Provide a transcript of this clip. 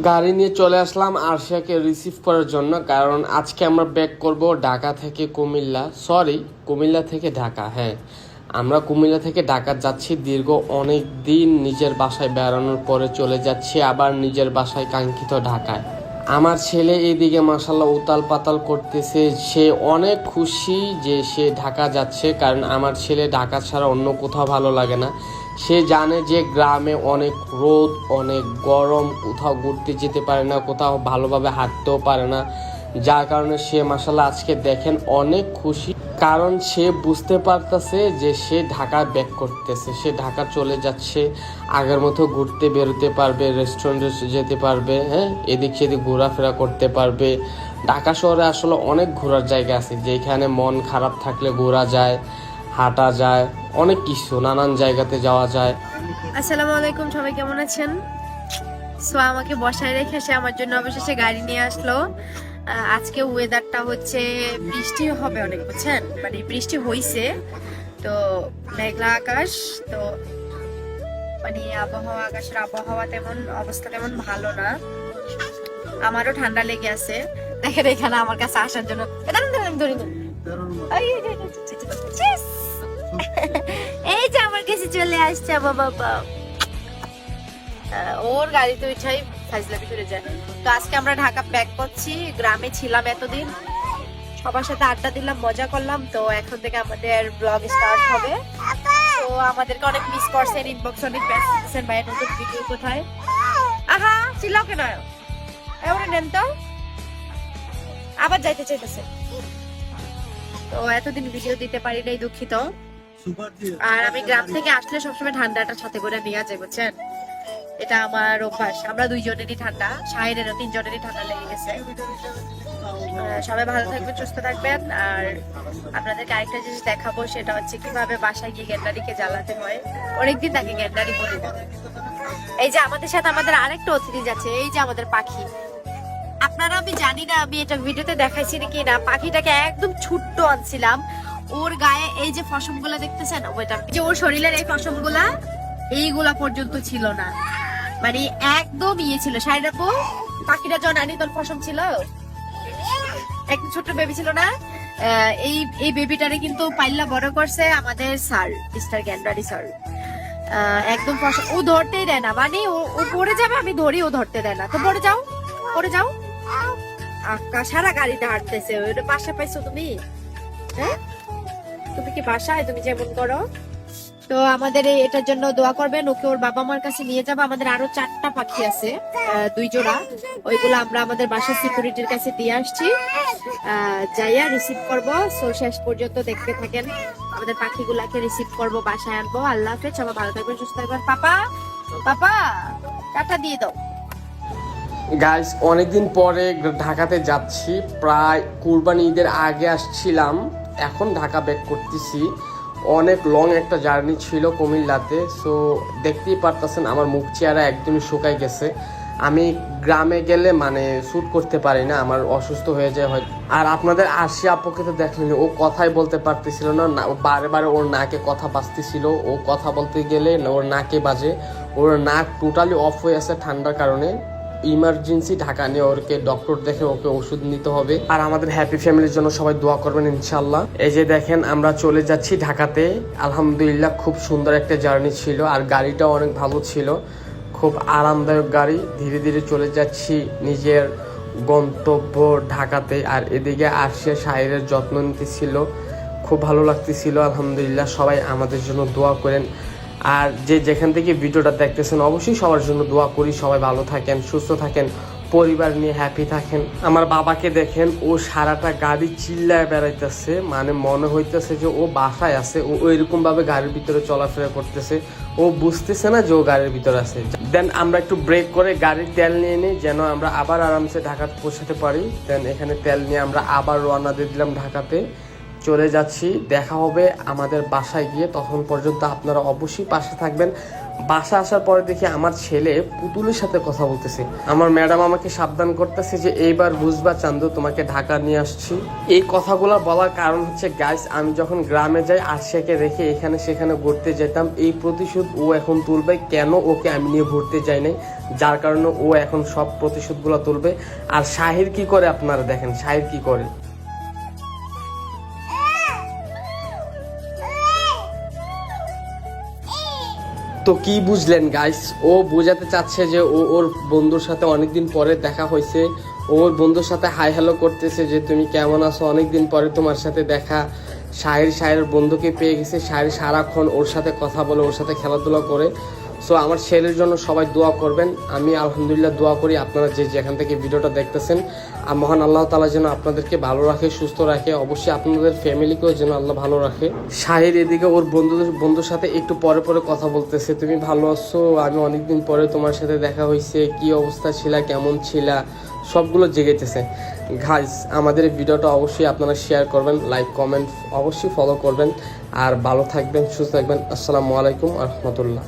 গাড়ি নিয়ে চলে আসলাম আরশিয়াকে রিসিভ করার জন্য, কারণ আজকে আমরা ব্যাক করব ঢাকা থেকে কুমিল্লা, কুমিল্লা থেকে ঢাকা। হ্যাঁ, আমরা কুমিল্লা থেকে ঢাকা যাচ্ছি। দীর্ঘ অনেক দিন নিজের বাসায় বেড়ানোর পরে চলে যাচ্ছি আবার নিজের বাসায়, কাঙ্ক্ষিত ঢাকায়। আমার ছেলে এইদিকে মাশাল্লাহ উতাল পাতাল করতেছে, সে অনেক খুশি যে সে ঢাকা যাচ্ছে, কারণ আমার ছেলে ঢাকা ছাড়া অন্য কোথাও ভালো লাগে না। সে জানে যে গ্রামে অনেক রোদ, অনেক গরম, কোথাও ঘুরতে যেতে পারে না, কোথাও ভালোভাবে হাঁটতেও পারে না, যার কারণে সে মাশাল্লাহ আজকে দেখেন অনেক খুশি, কারণ সে বুঝতে পারতেছে যে সে ঢাকা ব্যাক করতেছে, সে ঢাকা চলে যাচ্ছে। আগের মতো ঘুরতে বেরোতে পারবে, রেস্টুরেন্টে যেতে পারবে, হ্যাঁ, এদিক সেদিক ঘোরাফেরা করতে পারবে। ঢাকা শহরে আসলে অনেক ঘোরার জায়গা আছে, যেখানে মন খারাপ থাকলে ঘোরা যায়, হাঁটা যায়, অনেক কিছু, নানান জায়গাতে যাওয়া যায়। আসসালামু আলাইকুম, সবাই কেমন আছেন? সো আমাকে বসায় রেখে সে আমার জন্য অবশেষে গাড়ি নিয়ে আসলো। আজকে ওয়েদারটা হচ্ছে বৃষ্টি হবে অনেক, বুঝছেন, মানে বৃষ্টি হইছে তো, মেঘলা আকাশ তো, মানে আকাশের আবহাওয়া তেমন অবস্থা তেমন ভালো না। আমারও ঠান্ডা লেগে আছে, দেখেন এখানে আমার কাছে আসার জন্য এই যে আমার কাছে চলে আসছে বাবা। ওর গাড়িতে উঠাই ফাজলামি করে যায়। তো আজকে আমরা ঢাকা ব্যাক করছি। গ্রামে ছিলাম এতদিন, সবার সাথে আড্ডা দিলাম, মজা করলাম। তো এখন থেকে আমাদের ব্লগ স্টার্ট হবে। তো আমাদেরকে অনেক মিস করছেন, ইনবক্স অনেক মেসেজ দিচ্ছেন, ভাই নতুন ভিডিও কোথায়। আহা চিল্লাও কেন, এবারে নেন তো, আবার যাইতে চাইতেছে। তো এতদিন ভিডিও দিতে পারি নাই, দুঃখিত। আর আমি গ্রাম থেকে আসলে সবসময় ঠান্ডাটা সাথে করে নিয়ে যাই, বুঝছেন, এটা আমার অভ্যাস। আমরা দুইজনেরই ঠান্ডা, শাহিনেরও তিনজনেরই ঠান্ডা লেগে গেছে। সবাই ভালো থাকবেন, সুস্থ থাকবেন। আর আপনাদেরকে আরেকটা জিনিস দেখাবো, সেটা হচ্ছে কিভাবে বাসায় গিয়ে গেন্ডারিকে জ্বালাতে হয়। অনেকদিন তাকে গেন্ডারি বলি না। এই যে আমাদের সাথে আমাদের আরেকটা অতিথি যাচ্ছে, এই যে আমাদের পাখি। আপনারা, আমি জানি না আমি এটা ভিডিওতে দেখাইছি নাকি না, পাখিটাকে একদম ছোট্ট আনছিলাম। ওর গায়ে এই যে ফসম গুলা দেখতেছেন, ওইটা যে ওর শরীরের এই ফসম গুলা, এইগুলা পর্যন্ত ছিল না, মানে একদম ইয়ে ছিল। সাইরাপো পাখিটা যখন আনি তোর ফসম ছিল, একদম ছোট্ট বেবি ছিল না। এই বেবিটারে কিন্তু পাইল্লা বড় করছে আমাদের স্যার, মিস্টার গ্যান্ডারি স্যার। একদম ফসম, ও ধরতেই দেয় না, মানে ও পড়ে যাবে, আমি ধরি, ও ধরতে দেয় না। তো পড়ে যাও, পড়ে যাও। সারা গাড়িটা হাঁটতেছে। ওটা বাসা পাইছো তুমি? হ্যাঁ, তুমি কি বাসায়, তুমি যেমন করো। তো আমাদের এটার জন্য দোয়া করবেন। ওকে ওর বাবা মার কাছে নিয়ে যাবো। আমাদের আরো 4টা পাখি আছে, 2 জোড়া। ওইগুলো আমরা আমাদের বাসার সিকিউরিটির কাছে দিয়ে আসছি, যাইয়া রিসিভ করবো। সো শেষ পর্যন্ত দেখতে থাকেন, আমাদের পাখিগুলাকে রিসিভ করবো, বাসায় আনবো। আল্লাহ হাফেজ, সবাই ভালো থাকবেন, সুস্থ থাকবেন। পাপা পাপা টাটা দিয়ে দাও। গাইস, অনেকদিন পরে ঢাকাতে যাচ্ছি, প্রায় কুরবানি ঈদের আগে আসছিলাম, এখন ঢাকা ব্যাক করতেছি। অনেক লং একটা জার্নি ছিল কুমিল্লাতে। সো দেখতেই পারতেছেন আমার মুখ চেহারা একদমই শুকাই গেছে। আমি গ্রামে গেলে মানে শ্যুট করতে পারি না, আমার অসুস্থ হয়ে যায় হয়। আর আপনাদের আশি আপুকে তো দেখলেন, ও কথাই বলতে পারতেছিল না, বারে বারে ওর নাকে কথা বাজতেছিল। ও কথা বলতে গেলে ওর নাকে বাজে, ওর নাক টোটালি অফ হয়ে আছে ঠান্ডার কারণে। ইমার্জেন্সি ঢাকা নিয়ে ওকে ডক্টর দেখে ওকে ওষুধ নিতে হবে। আর আমাদের হ্যাপি ফ্যামিলির জন্য সবাই দোয়া করবেন ইনশাল্লাহ। এই যে দেখেন আমরা চলে যাচ্ছি ঢাকাতে, আলহামদুলিল্লাহ খুব সুন্দর একটা জার্নি ছিল, আর গাড়িটাও অনেক ভালো ছিল, খুব আরামদায়ক গাড়ি। ধীরে ধীরে চলে যাচ্ছি নিজের গন্তব্য ঢাকাতে। আর এদিকে আরশিয়া শাহিরের যত্ন নিতেছিল, খুব ভালো লাগতেছিল আলহামদুলিল্লাহ। সবাই আমাদের জন্য দোয়া করেন। আর যে যেখান থেকে ভিডিওটা দেখতেছেন অবশ্যই সবার জন্য দোয়া করি, সবাই ভালো থাকেন, সুস্থ থাকেন, পরিবার নিয়ে হ্যাপি থাকেন। আমার বাবাকে দেখেন, ও সারাটা গাড়ি চিল্লায় বেড়াইতেছে, মানে মনে হইতেছে যে ও বাসায় আছে। ও এরকম ভাবে গাড়ির ভিতরে চলাফেরা করতেছে, ও বুঝতেছে না যে ও গাড়ির ভিতরে আছে। দেন আমরা একটু ব্রেক করে গাড়ির তেল নিয়ে নিই, যেন আমরা আবার আরামসে ঢাকাতে পৌঁছাতে পারি। দেন এখানে তেল নিয়ে আমরা আবার রওনা দিয়ে দিলাম ঢাকাতে, চলে যাচ্ছি। দেখা হবে আমাদের বাসায় গিয়ে, তখন পর্যন্ত আপনারা অবশ্যই পাশে থাকবেন। বাসা আসার পরে দেখি আমার ছেলে পুতুলের সাথে কথা বলতেছে। আমার ম্যাডাম আমাকে সাবধান করতেছে যে এইবার বুঝবা চান্দু, তোমাকে ঢাকা নিয়ে আসছি। এই কথাগুলো বলার কারণ হচ্ছে গাইস, আমি যখন গ্রামে যাই আরশিয়াকে রেখে এখানে সেখানে ঘুরতে যেতাম, এই প্রতিশোধ ও এখন তুলবে। কেন ওকে আমি নিয়ে ঘুরতে যাই নাই, যার কারণে ও এখন সব প্রতিশোধগুলো তুলবে। আর শাহির কি করে আপনারা দেখেন, শাহির কি করে। তো কি বুঝলেন গাইস, ও বোঝাতে চাচ্ছে যে ওর বন্ধুর সাথে অনেকদিন পরে দেখা হয়েছে, ওর বন্ধুর সাথে হাই হ্যালো করতেছে যে তুমি কেমন আছো, অনেকদিন পরে তোমার সাথে দেখা। শাহের বন্ধুকে পেয়ে গেছে, শাহের সারাক্ষণ ওর সাথে কথা বলে, ওর সাথে খেলাধুলা করে। সো আমার ছেলের জন্য সবাই দোয়া করবেন। আমি আলহামদুলিল্লাহ দোয়া করি আপনারা যে যেখান থেকে ভিডিওটা দেখতেছেন, আর মহান আল্লাহ তাআলা যেন আপনাদেরকে ভালো রাখে, সুস্থ রাখে, অবশ্যই আপনাদের ফ্যামিলিকেও যেন আল্লাহ ভালো রাখে। শাহির এদিকে ওর বন্ধুর সাথে একটু পরে পরে কথা বলতেছে, তুমি ভালো আছো, আমি অনেকদিন পরে তোমার সাথে দেখা হয়েছে, কি অবস্থা ছিলা, কেমন ছিলা, সবগুলো জেগেতেছে। গাইস আমাদের ভিডিওটা অবশ্যই আপনারা শেয়ার করবেন, লাইক কমেন্ট অবশ্যই ফলো করবেন, আর ভালো থাকবেন, সুস্থ থাকবেন। আসসালামু আলাইকুম ওয়া রাহমাতুল্লাহ।